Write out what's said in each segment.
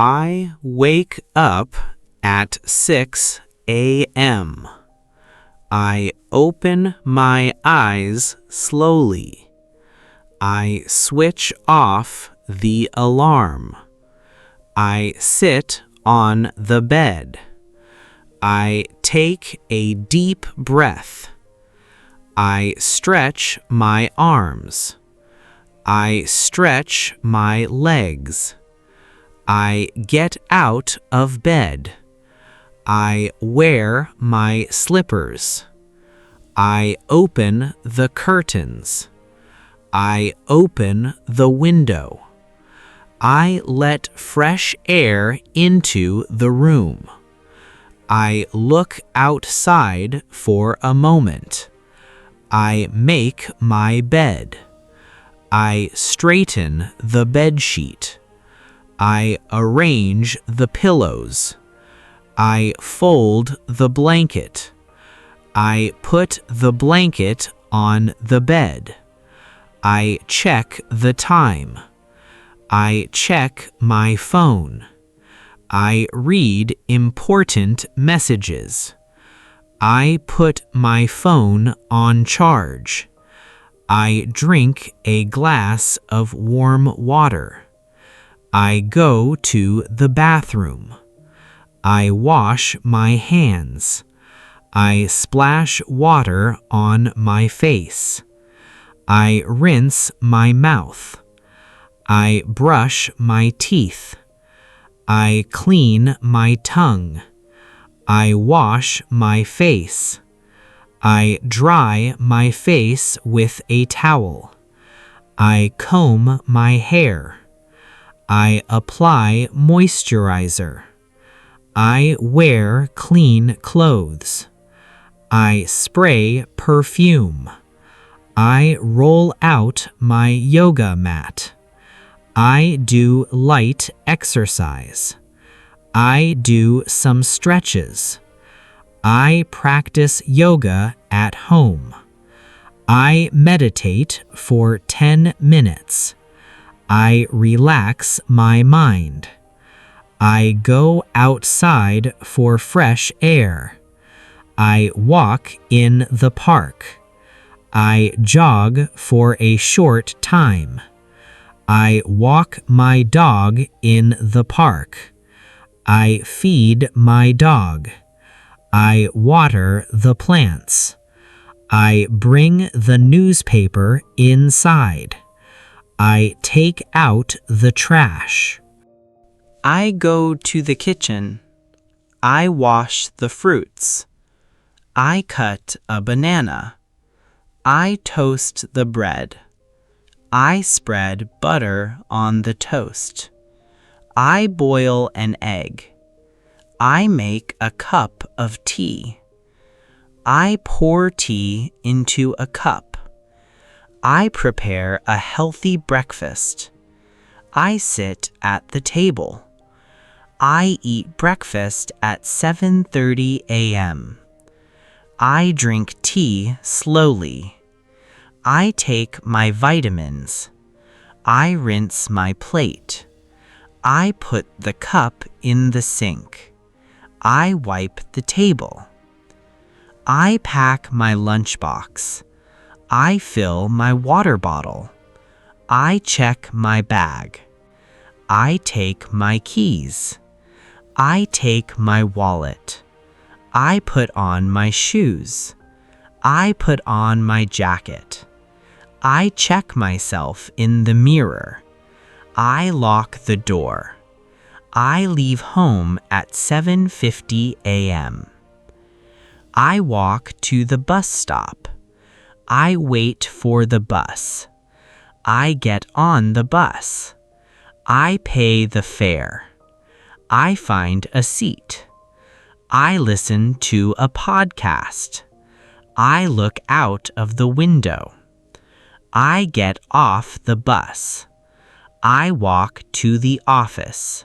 I wake up at 6 a.m. I open my eyes slowly. I switch off the alarm. I sit on the bed. I take a deep breath. I stretch my arms. I stretch my legs. I get out of bed. I wear my slippers. I open the curtains. I open the window. I let fresh air into the room. I look outside for a moment. I make my bed. I straighten the bedsheet. I arrange the pillows. I fold the blanket. I put the blanket on the bed. I check the time. I check my phone. I read important messages. I put my phone on charge. I drink a glass of warm water. I go to the bathroom. I wash my hands. I splash water on my face. I rinse my mouth. I brush my teeth. I clean my tongue. I wash my face. I dry my face with a towel. I comb my hair. I apply moisturizer. I wear clean clothes. I spray perfume. I roll out my yoga mat. I do light exercise. I do some stretches. I practice yoga at home. I meditate for 10 minutes. I relax my mind. I go outside for fresh air. I walk in the park. I jog for a short time. I walk my dog in the park. I feed my dog. I water the plants. I bring the newspaper inside. I take out the trash. I go to the kitchen. I wash the fruits. I cut a banana. I toast the bread. I spread butter on the toast. I boil an egg. I make a cup of tea. I pour tea into a cup. I prepare a healthy breakfast. I sit at the table. I eat breakfast at 7:30 a.m. I drink tea slowly. I take my vitamins. I rinse my plate. I put the cup in the sink. I wipe the table. I pack my lunchbox. I fill my water bottle. I check my bag. I take my keys. I take my wallet. I put on my shoes. I put on my jacket. I check myself in the mirror. I lock the door. I leave home at 7:50 a.m. I walk to the bus stop. I wait for the bus. I get on the bus. I pay the fare. I find a seat. I listen to a podcast. I look out of the window. I get off the bus. I walk to the office.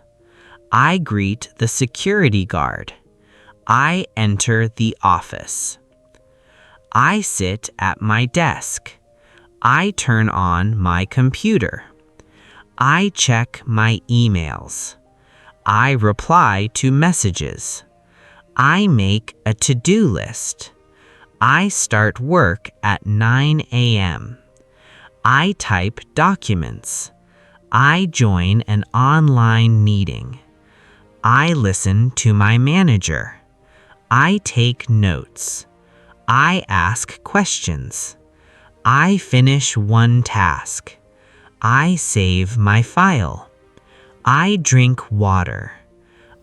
I greet the security guard. I enter the office. I sit at my desk. I turn on my computer. I check my emails. I reply to messages. I make a to-do list. I start work at 9 a.m. I type documents. I join an online meeting. I listen to my manager. I take notes. I ask questions. I finish one task. I save my file. I drink water.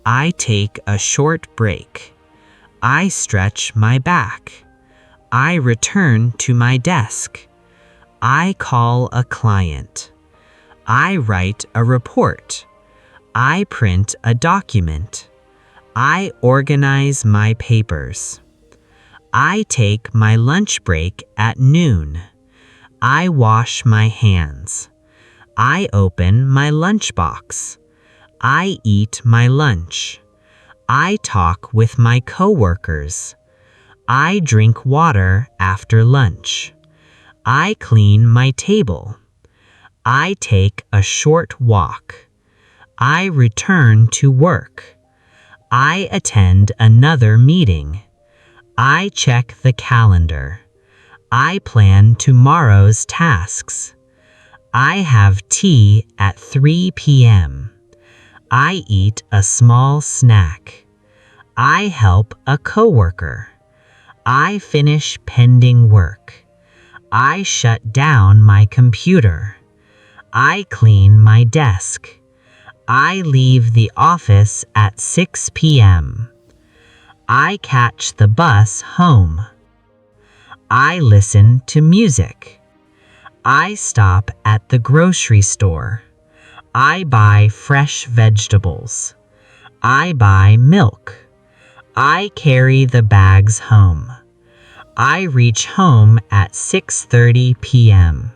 I take a short break. I stretch my back. I return to my desk. I call a client. I write a report. I print a document. I organize my papers. I take my lunch break at noon. I wash my hands. I open my lunchbox. I eat my lunch. I talk with my coworkers. I drink water after lunch. I clean my table. I take a short walk. I return to work. I attend another meeting. I check the calendar. I plan tomorrow's tasks. I have tea at 3 p.m. I eat a small snack. I help a coworker. I finish pending work. I shut down my computer. I clean my desk. I leave the office at 6 p.m. I catch the bus home. I listen to music. I stop at the grocery store. I buy fresh vegetables. I buy milk. I carry the bags home. I reach home at 6:30 p.m.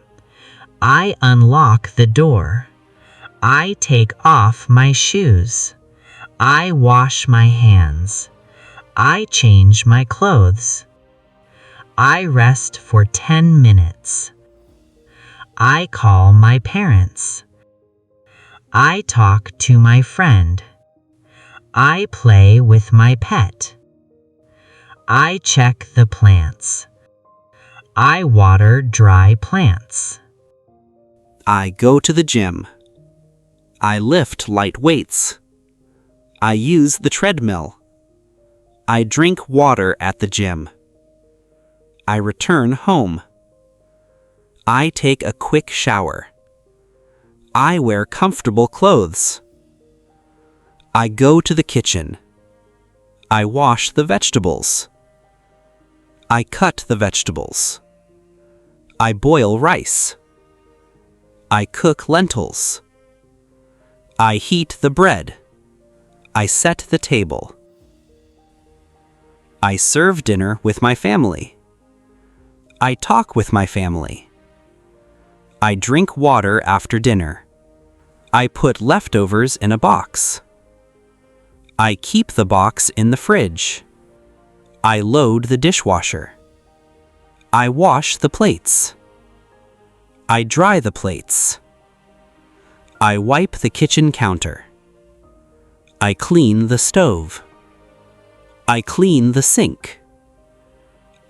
I unlock the door. I take off my shoes. I wash my hands. I change my clothes. I rest for 10 minutes. I call my parents. I talk to my friend. I play with my pet. I check the plants. I water dry plants. I go to the gym. I lift light weights. I use the treadmill. I drink water at the gym. I return home. I take a quick shower. I wear comfortable clothes. I go to the kitchen. I wash the vegetables. I cut the vegetables. I boil rice. I cook lentils. I heat the bread. I set the table. I serve dinner with my family. I talk with my family. I drink water after dinner. I put leftovers in a box. I keep the box in the fridge. I load the dishwasher. I wash the plates. I dry the plates. I wipe the kitchen counter. I clean the stove. I clean the sink.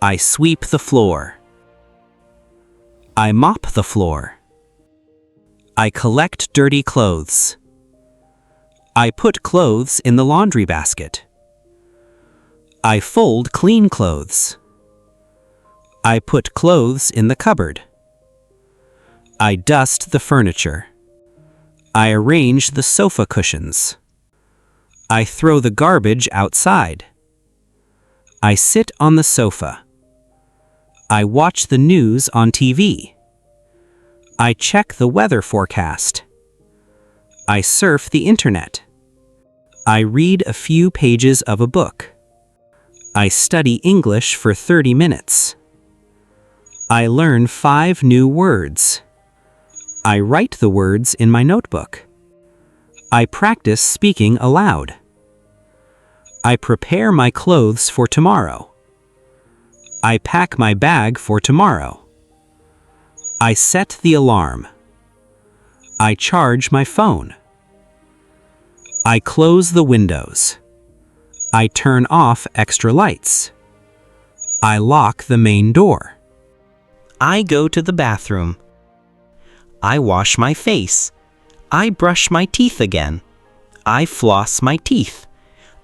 I sweep the floor. I mop the floor. I collect dirty clothes. I put clothes in the laundry basket. I fold clean clothes. I put clothes in the cupboard. I dust the furniture. I arrange the sofa cushions. I throw the garbage outside. I sit on the sofa. I watch the news on TV. I check the weather forecast. I surf the internet. I read a few pages of a book. I study English for 30 minutes. I learn 5 new words. I write the words in my notebook. I practice speaking aloud. I prepare my clothes for tomorrow. I pack my bag for tomorrow. I set the alarm. I charge my phone. I close the windows. I turn off extra lights. I lock the main door. I go to the bathroom. I wash my face. I brush my teeth again. I floss my teeth.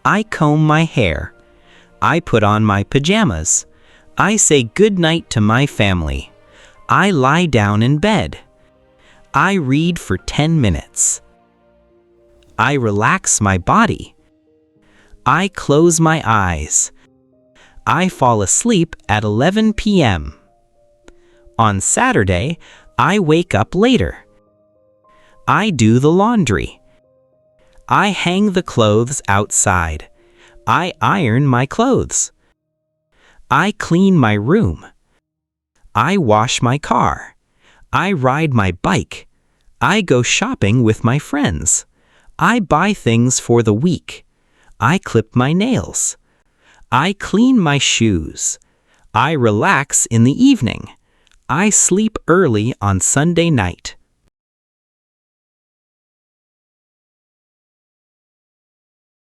I comb my hair. I put on my pajamas. I say goodnight to my family. I lie down in bed. I read for 10 minutes. I relax my body. I close my eyes. I fall asleep at 11 p.m. On Saturday, I wake up later. I do the laundry. I hang the clothes outside. I iron my clothes. I clean my room. I wash my car. I ride my bike. I go shopping with my friends. I buy things for the week. I clip my nails. I clean my shoes. I relax in the evening. I sleep early on Sunday night.